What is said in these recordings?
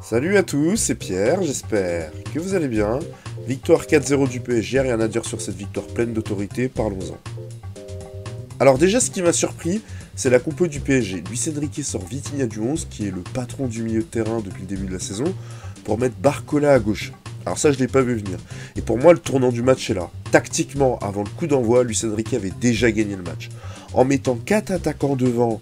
Salut à tous, c'est Pierre, j'espère que vous allez bien. Victoire 4-0 du PSG, rien à dire sur cette victoire pleine d'autorité, parlons-en. Alors déjà, ce qui m'a surpris, c'est la compo du PSG. Luis Enrique sort Vitinha du 11, qui est le patron du milieu de terrain depuis le début de la saison, pour mettre Barcola à gauche. Alors ça, je l'ai pas vu venir. Et pour moi, le tournant du match est là. Tactiquement, avant le coup d'envoi, Luis Enrique avait déjà gagné le match. En mettant 4 attaquants devant,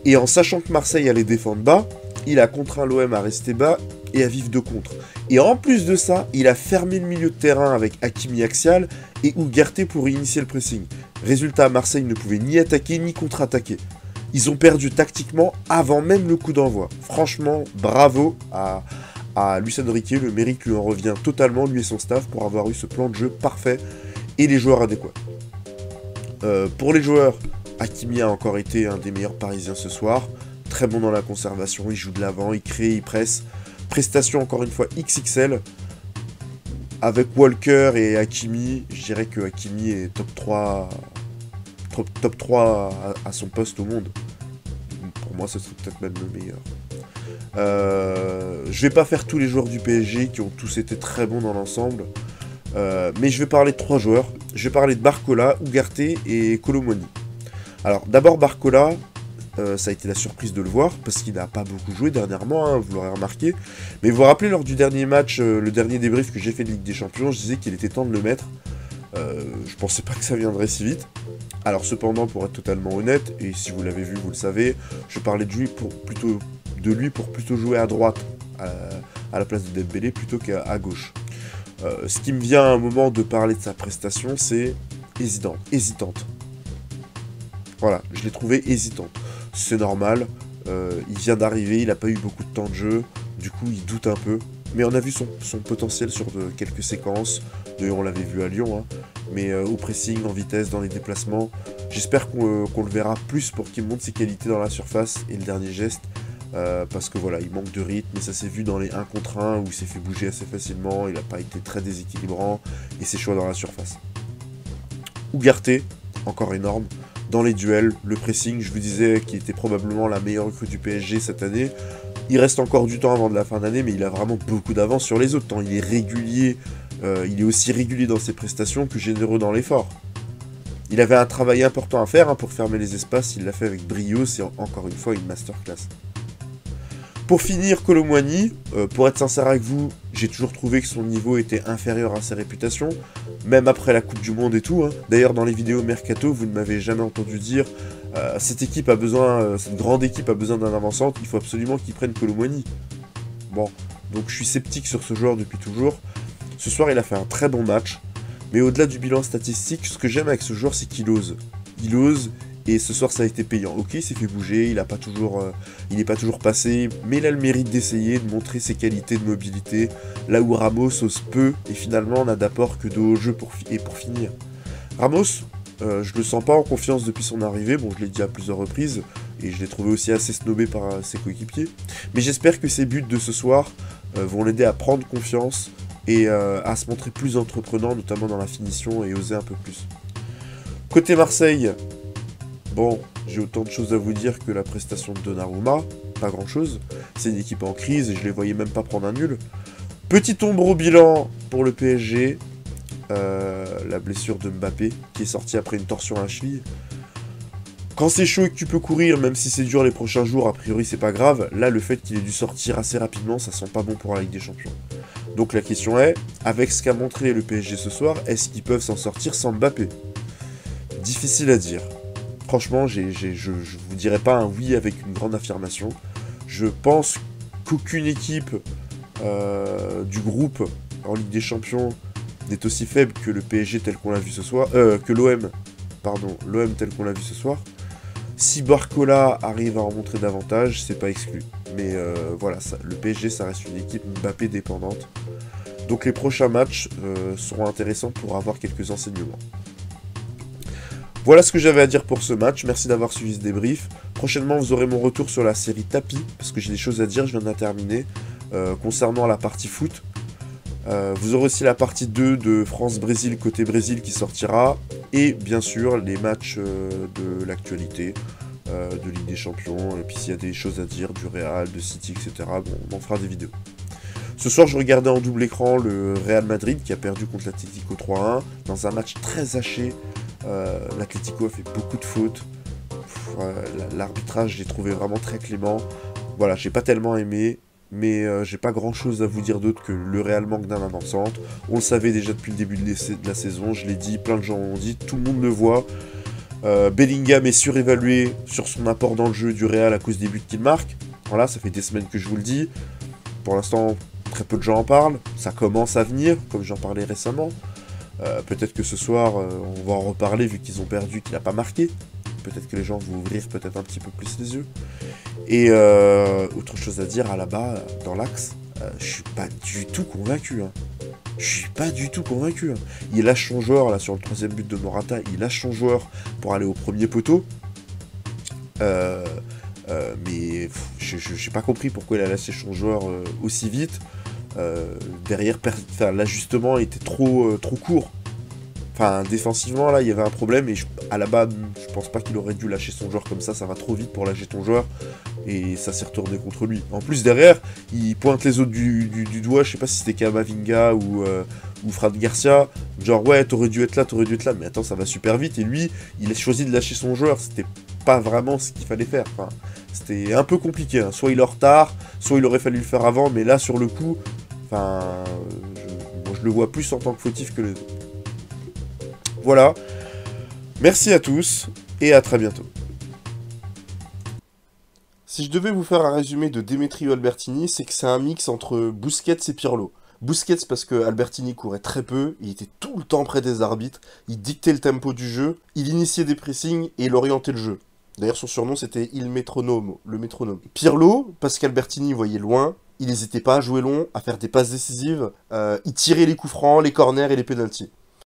et en sachant que Marseille allait défendre bas, il a contraint l'OM à rester bas et à vivre de contre. Et en plus de ça, il a fermé le milieu de terrain avec Hakimi axial et Ugarte pour initier le pressing. Résultat, Marseille ne pouvait ni attaquer ni contre-attaquer. Ils ont perdu tactiquement avant même le coup d'envoi. Franchement, bravo à Luis Enrique, le mérite lui en revient totalement, lui et son staff, pour avoir eu ce plan de jeu parfait et les joueurs adéquats. Pour les joueurs, Hakimi a encore été un des meilleurs parisiens ce soir. Très bon dans la conservation, il joue de l'avant, il crée, il presse. Prestation encore une fois XXL. Avec Walker et Hakimi, je dirais que Hakimi est top 3 à son poste au monde. Pour moi, ce serait peut-être même le meilleur. Je vais pas faire tous les joueurs du PSG qui ont tous été très bons dans l'ensemble. Mais je vais parler de 3 joueurs. Je vais parler de Barcola, Ugarte et Kolo Muani. Alors d'abord Barcola, ça a été la surprise de le voir, parce qu'il n'a pas beaucoup joué dernièrement, hein, vous l'aurez remarqué. Mais vous vous rappelez, lors du dernier match, le dernier débrief que j'ai fait de Ligue des Champions, je disais qu'il était temps de le mettre. Je pensais pas que ça viendrait si vite. Alors cependant, pour être totalement honnête, et si vous l'avez vu, vous le savez, je parlais de lui pour plutôt jouer à droite, à la place de Dembélé, plutôt qu'à gauche. Ce qui me vient à un moment de parler de sa prestation, c'est hésitante. Voilà, je l'ai trouvé hésitante. C'est normal, il vient d'arriver, il n'a pas eu beaucoup de temps de jeu, du coup il doute un peu. Mais on a vu son potentiel sur quelques séquences, d'ailleurs on l'avait vu à Lyon, hein. Mais au pressing, en vitesse, dans les déplacements, j'espère qu'on le verra plus pour qu'il montre ses qualités dans la surface et le dernier geste. Parce que voilà, il manque de rythme, et ça s'est vu dans les 1 contre 1 où il s'est fait bouger assez facilement, il n'a pas été très déséquilibrant, et ses choix dans la surface. Ugarte, encore énorme. Dans les duels, le pressing, je vous disais qu'il était probablement la meilleure recrue du PSG cette année. Il reste encore du temps avant de la fin d'année, mais il a vraiment beaucoup d'avance sur les autres. Tant il est régulier, il est aussi régulier dans ses prestations que généreux dans l'effort. Il avait un travail important à faire, hein, pour fermer les espaces, il l'a fait avec brio, c'est encore une fois une masterclass. Pour finir, Kolo Muani, pour être sincère avec vous, j'ai toujours trouvé que son niveau était inférieur à ses réputations, même après la Coupe du Monde et tout, hein. D'ailleurs, dans les vidéos Mercato, vous ne m'avez jamais entendu dire cette grande équipe a besoin d'un avant-centre, il faut absolument qu'ils prennent Kolo Muani. Bon, donc je suis sceptique sur ce joueur depuis toujours. Ce soir, il a fait un très bon match, mais au-delà du bilan statistique, ce que j'aime avec ce joueur, c'est qu'il ose. Il ose. Et ce soir, ça a été payant. Ok, il s'est fait bouger, il n'est pas toujours passé, mais il a le mérite d'essayer, de montrer ses qualités de mobilité, là où Ramos ose peu, et finalement n'a d'apport que de haut jeu pour finir. Ramos, je le sens pas en confiance depuis son arrivée, bon, je l'ai dit à plusieurs reprises, et je l'ai trouvé aussi assez snobé par ses coéquipiers, mais j'espère que ses buts de ce soir vont l'aider à prendre confiance, et à se montrer plus entreprenant, notamment dans la finition, et oser un peu plus. Côté Marseille, bon, j'ai autant de choses à vous dire que la prestation de Donnarumma, pas grand chose. C'est une équipe en crise et je les voyais même pas prendre un nul. Petite ombre au bilan pour le PSG, la blessure de Mbappé qui est sortie après une torsion à la cheville. Quand c'est chaud et que tu peux courir, même si c'est dur les prochains jours, a priori c'est pas grave. Là, le fait qu'il ait dû sortir assez rapidement, ça sent pas bon pour la Ligue des Champions. Donc la question est, avec ce qu'a montré le PSG ce soir, est-ce qu'ils peuvent s'en sortir sans Mbappé? Difficile à dire. Franchement, je vous dirais pas un oui avec une grande affirmation. Je pense qu'aucune équipe du groupe en Ligue des Champions n'est aussi faible que le PSG tel qu'on l'a vu ce soir, que l'OM tel qu'on l'a vu ce soir. Si Barcola arrive à en montrer davantage, c'est pas exclu. Mais voilà, le PSG, ça reste une équipe Mbappé dépendante. Donc les prochains matchs seront intéressants pour avoir quelques enseignements. Voilà ce que j'avais à dire pour ce match, merci d'avoir suivi ce débrief. Prochainement, vous aurez mon retour sur la série Tapis, parce que j'ai des choses à dire, je viens de la terminer, concernant la partie foot. Vous aurez aussi la partie 2 de France-Brésil côté Brésil qui sortira, et bien sûr les matchs de l'actualité, de Ligue des Champions, et puis s'il y a des choses à dire du Real, de City, etc., bon, on en fera des vidéos. Ce soir, je regardais en double écran le Real Madrid qui a perdu contre l'Atlético 3-1 dans un match très haché. L'Atlético a fait beaucoup de fautes. L'arbitrage, j'ai trouvé vraiment très clément. Voilà, j'ai pas tellement aimé, mais j'ai pas grand chose à vous dire d'autre que le Real manque d'un avant-centre. On le savait déjà depuis le début de la saison, je l'ai dit, plein de gens l'ont dit, tout le monde le voit. Bellingham est surévalué sur son apport dans le jeu du Real à cause des buts qu'il marque. Voilà, ça fait des semaines que je vous le dis. Pour l'instant, très peu de gens en parlent. Ça commence à venir, comme j'en parlais récemment. Peut-être que ce soir, on va en reparler vu qu'ils ont perdu, qu'il n'a pas marqué. Peut-être que les gens vont ouvrir peut-être un petit peu plus les yeux. Et autre chose à dire, à là-bas, dans l'axe, je suis pas du tout convaincu. Hein. Je suis pas du tout convaincu. Hein. Il lâche son joueur, là, sur le troisième but de Morata, il lâche son joueur pour aller au premier poteau. Mais j'ai pas compris pourquoi il a lâché son joueur aussi vite. Derrière, l'ajustement était trop court. Enfin, défensivement, là, il y avait un problème. Et à la base, je pense pas qu'il aurait dû lâcher son joueur comme ça. Ça va trop vite pour lâcher ton joueur. Et ça s'est retourné contre lui. En plus, derrière, il pointe les autres du doigt. Je sais pas si c'était Camavinga ou Fran Garcia. Genre, ouais, t'aurais dû être là, t'aurais dû être là. Mais attends, ça va super vite. Et lui, il a choisi de lâcher son joueur. C'était pas vraiment ce qu'il fallait faire. Enfin, c'était un peu compliqué. Hein. Soit il est en retard, soit il aurait fallu le faire avant. Mais là, sur le coup, enfin, moi, je le vois plus en tant que fautif que les autres. Voilà. Merci à tous et à très bientôt. Si je devais vous faire un résumé de Demetrio Albertini, c'est que c'est un mix entre Busquets et Pirlo. Busquets parce que Albertini courait très peu, il était tout le temps près des arbitres, il dictait le tempo du jeu, il initiait des pressings et il orientait le jeu. D'ailleurs son surnom c'était Il Métronome, le métronome. Pirlo, parce qu'Albertini voyait loin, il n'hésitait pas à jouer long, à faire des passes décisives, il tirait les coups francs, les corners et les pénaltys.